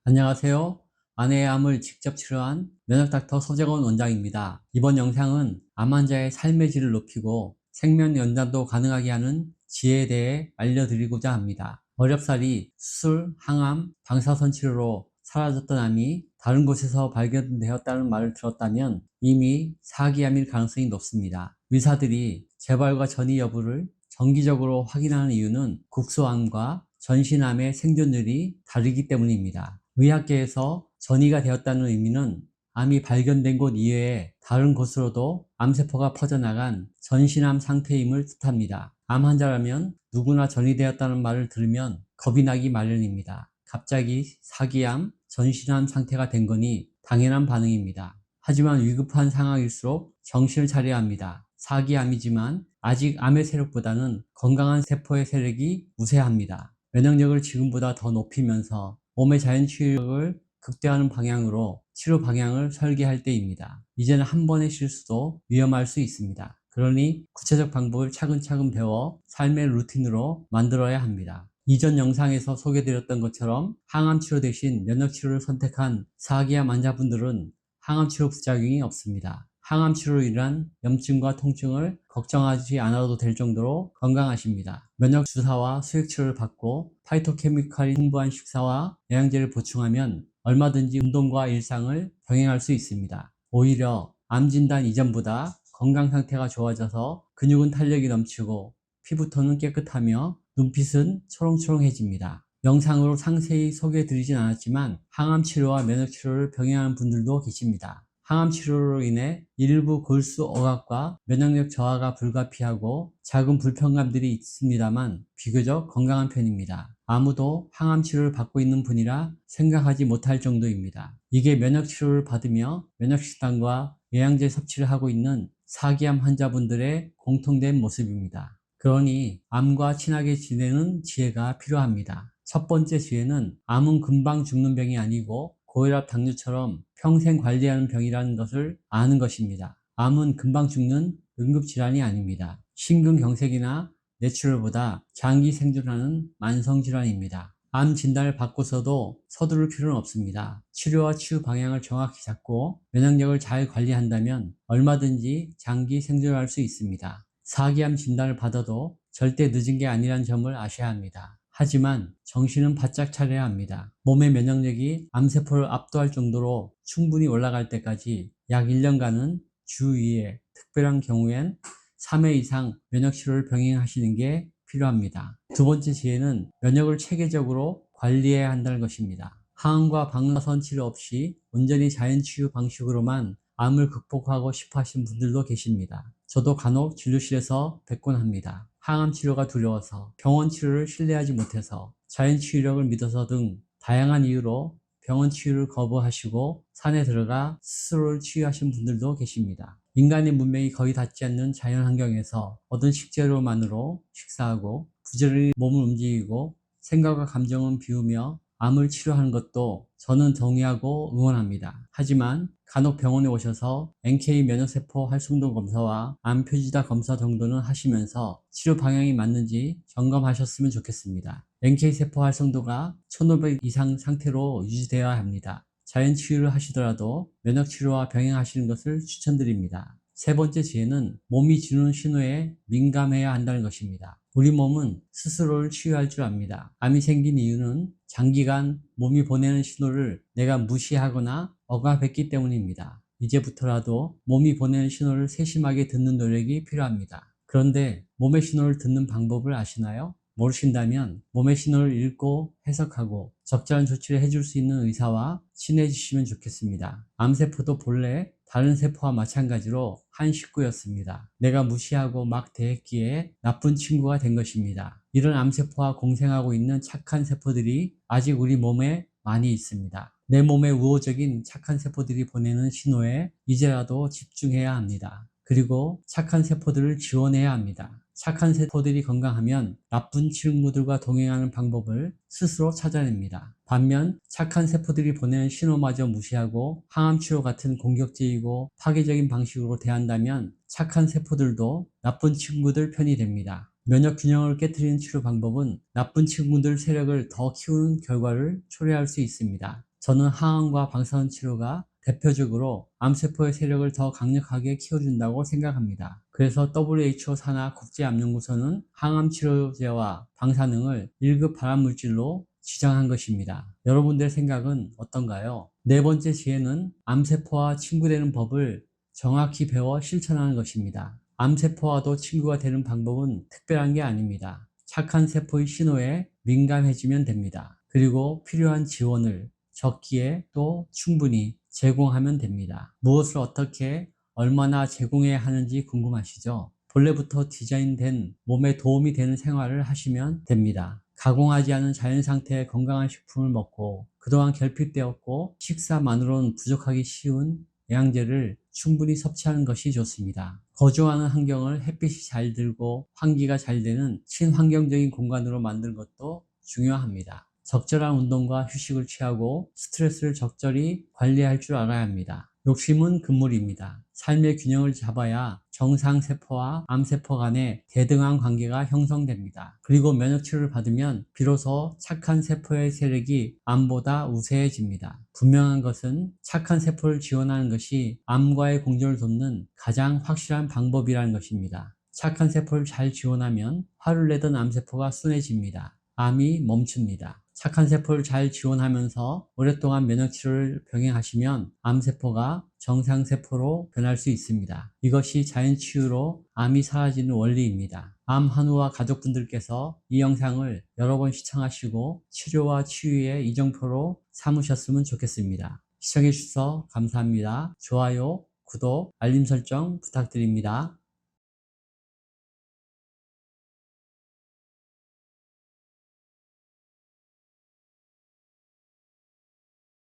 안녕하세요. 아내의 암을 직접 치료한 면역닥터 소재건 원장입니다. 이번 영상은 암 환자의 삶의 질을 높이고 생명 연장도 가능하게 하는 지혜에 대해 알려드리고자 합니다. 어렵사리 수술, 항암, 방사선 치료로 사라졌던 암이 다른 곳에서 발견되었다는 말을 들었다면 이미 사기암일 가능성이 높습니다. 의사들이 재발과 전이 여부를 정기적으로 확인하는 이유는 국소암과 전신암의 생존율이 다르기 때문입니다. 의학계에서 전이가 되었다는 의미는 암이 발견된 곳 이외에 다른 곳으로도 암세포가 퍼져나간 전신암 상태임을 뜻합니다. 암 환자라면 누구나 전이되었다는 말을 들으면 겁이 나기 마련입니다. 갑자기 사기암, 전신암 상태가 된 거니 당연한 반응입니다. 하지만 위급한 상황일수록 정신을 차려야 합니다. 사기암이지만 아직 암의 세력보다는 건강한 세포의 세력이 우세합니다. 면역력을 지금보다 더 높이면서 몸의 자연치유력을 극대화하는 방향으로 치료 방향을 설계할 때입니다. 이제는 한 번의 실수도 위험할 수 있습니다. 그러니 구체적 방법을 차근차근 배워 삶의 루틴으로 만들어야 합니다. 이전 영상에서 소개드렸던 것처럼 항암치료 대신 면역치료를 선택한 사기암 환자분들은 항암치료 부작용이 없습니다. 항암치료로 인한 염증과 통증을 걱정하지 않아도 될 정도로 건강하십니다. 면역주사와 수액치료를 받고 파이토케미칼이 풍부한 식사와 영양제를 보충하면 얼마든지 운동과 일상을 병행할 수 있습니다. 오히려 암 진단 이전보다 건강 상태가 좋아져서 근육은 탄력이 넘치고 피부톤은 깨끗하며 눈빛은 초롱초롱해집니다. 영상으로 상세히 소개해드리진 않았지만 항암치료와 면역치료를 병행하는 분들도 계십니다. 항암치료로 인해 일부 골수 억압과 면역력 저하가 불가피하고 작은 불편감들이 있습니다만 비교적 건강한 편입니다. 아무도 항암치료를 받고 있는 분이라 생각하지 못할 정도입니다. 이게 면역치료를 받으며 면역식단과 영양제 섭취를 하고 있는 사기암 환자분들의 공통된 모습입니다. 그러니 암과 친하게 지내는 지혜가 필요합니다. 첫 번째 지혜는 암은 금방 죽는 병이 아니고 고혈압, 당뇨처럼 평생 관리하는 병이라는 것을 아는 것입니다. 암은 금방 죽는 응급질환이 아닙니다. 심근경색이나 뇌출혈보다 장기 생존하는 만성질환입니다. 암 진단을 받고서도 서두를 필요는 없습니다. 치료와 치유 방향을 정확히 잡고 면역력을 잘 관리한다면 얼마든지 장기 생존할 수 있습니다. 사기암 진단을 받아도 절대 늦은 게 아니라는 점을 아셔야 합니다. 하지만 정신은 바짝 차려야 합니다. 몸의 면역력이 암세포를 압도할 정도로 충분히 올라갈 때까지 약 1년간은 주 2회, 특별한 경우엔 3회 이상 면역치료를 병행하시는 게 필요합니다. 두 번째 지혜는 면역을 체계적으로 관리해야 한다는 것입니다. 항암과 방사선 치료 없이 온전히 자연치유 방식으로만 암을 극복하고 싶어 하시는 분들도 계십니다. 저도 간혹 진료실에서 뵙곤 합니다. 항암 치료가 두려워서, 병원 치료를 신뢰하지 못해서, 자연치유력을 믿어서 등 다양한 이유로 병원 치유를 거부하시고 산에 들어가 스스로를 치유하신 분들도 계십니다. 인간의 문명이 거의 닿지 않는 자연환경에서 얻은 식재료만으로 식사하고 부지런히 몸을 움직이고 생각과 감정은 비우며 암을 치료하는 것도 저는 동의하고 응원합니다. 하지만 간혹 병원에 오셔서 NK 면역세포 활성도 검사와 암 표지다 검사 정도는 하시면서 치료 방향이 맞는지 점검하셨으면 좋겠습니다. NK 세포 활성도가 1500 이상 상태로 유지되어야 합니다. 자연치유를 하시더라도 면역치료와 병행하시는 것을 추천드립니다. 세 번째 지혜는 몸이 주는 신호에 민감해야 한다는 것입니다. 우리 몸은 스스로를 치유할 줄 압니다. 암이 생긴 이유는 장기간 몸이 보내는 신호를 내가 무시하거나 억압했기 때문입니다. 이제부터라도 몸이 보내는 신호를 세심하게 듣는 노력이 필요합니다. 그런데 몸의 신호를 듣는 방법을 아시나요? 모르신다면 몸의 신호를 읽고 해석하고 적절한 조치를 해줄 수 있는 의사와 친해지시면 좋겠습니다. 암세포도 본래 다른 세포와 마찬가지로 한 식구였습니다. 내가 무시하고 막 대했기에 나쁜 친구가 된 것입니다. 이런 암세포와 공생하고 있는 착한 세포들이 아직 우리 몸에 많이 있습니다. 내 몸의 우호적인 착한 세포들이 보내는 신호에 이제라도 집중해야 합니다. 그리고 착한 세포들을 지원해야 합니다. 착한 세포들이 건강하면 나쁜 친구들과 동행하는 방법을 스스로 찾아냅니다. 반면 착한 세포들이 보내는 신호마저 무시하고 항암치료 같은 공격적이고 파괴적인 방식으로 대한다면 착한 세포들도 나쁜 친구들 편이 됩니다. 면역 균형을 깨트리는 치료 방법은 나쁜 친구들 세력을 더 키우는 결과를 초래할 수 있습니다. 저는 항암과 방사선 치료가 대표적으로 암세포의 세력을 더 강력하게 키워준다고 생각합니다. 그래서 WHO 산하 국제암연구소는 항암 치료제와 방사능을 1급 발암물질로 지정한 것입니다. 여러분들의 생각은 어떤가요? 네 번째 지혜는 암세포와 친구 되는 법을 정확히 배워 실천하는 것입니다. 암세포와도 친구가 되는 방법은 특별한 게 아닙니다. 착한 세포의 신호에 민감해지면 됩니다. 그리고 필요한 지원을 적기에 또 충분히 제공하면 됩니다. 무엇을 어떻게 얼마나 제공해야 하는지 궁금하시죠? 본래부터 디자인된 몸에 도움이 되는 생활을 하시면 됩니다. 가공하지 않은 자연 상태의 건강한 식품을 먹고 그동안 결핍되었고 식사만으로는 부족하기 쉬운 영양제를 충분히 섭취하는 것이 좋습니다. 거주하는 환경을 햇빛이 잘 들고 환기가 잘 되는 친환경적인 공간으로 만드는 것도 중요합니다. 적절한 운동과 휴식을 취하고 스트레스를 적절히 관리할 줄 알아야 합니다. 욕심은 금물입니다. 삶의 균형을 잡아야 정상세포와 암세포 간의 대등한 관계가 형성됩니다. 그리고 면역치료를 받으면 비로소 착한 세포의 세력이 암보다 우세해집니다. 분명한 것은 착한 세포를 지원하는 것이 암과의 공존을 돕는 가장 확실한 방법이라는 것입니다. 착한 세포를 잘 지원하면 화를 내던 암세포가 순해집니다. 암이 멈춥니다. 착한 세포를 잘 지원하면서 오랫동안 면역치료를 병행하시면 암세포가 정상세포로 변할 수 있습니다. 이것이 자연치유로 암이 사라지는 원리입니다. 암 한우와 가족분들께서 이 영상을 여러 번 시청하시고 치료와 치유의 이정표로 삼으셨으면 좋겠습니다. 시청해주셔서 감사합니다. 좋아요, 구독, 알림 설정 부탁드립니다.